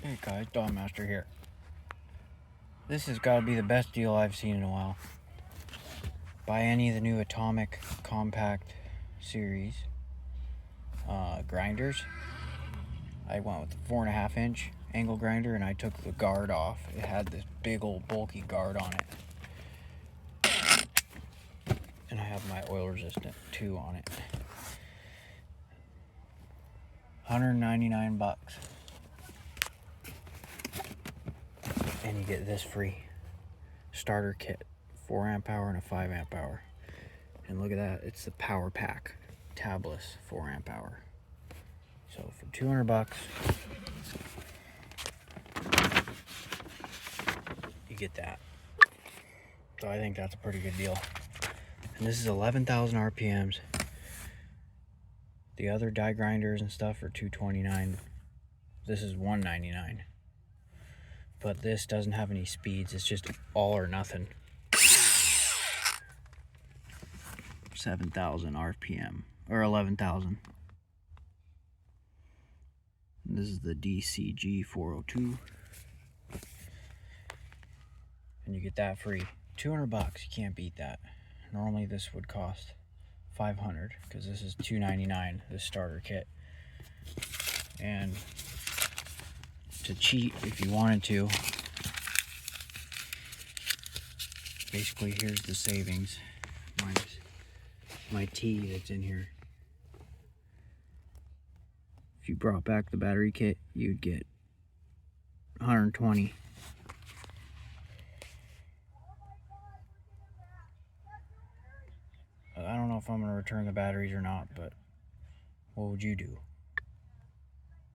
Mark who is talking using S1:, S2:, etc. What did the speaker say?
S1: Hey guys, Dawn Master here. This has got to be the best deal I've seen in a while. Buy any of the new Atomic Compact series grinders. I went with the 4.5 inch angle grinder and I took the guard off. It had this big old bulky guard on it. And I have my oil resistant too on it. 199 bucks. And you get this free starter kit, 4 amp hour and a 5 amp hour. And look at that, it's the power pack tabless 4 amp hour. So for 200 bucks, you get that. So I think that's a pretty good deal. And this is 11,000 RPMs. The other die grinders and stuff are $229. This is $199. But this doesn't have any speeds. It's just all or nothing. 7,000 RPM or 11,000. This is the DCG 402. And you get that free. 200 bucks. You can't beat that. Normally this would cost 500 because this is $299, this starter kit. And to cheat, if you wanted to, basically here's the savings minus my tea that's in here. If you brought back the battery kit, you'd get 120. I don't know if I'm going to return the batteries or not, but what would you do?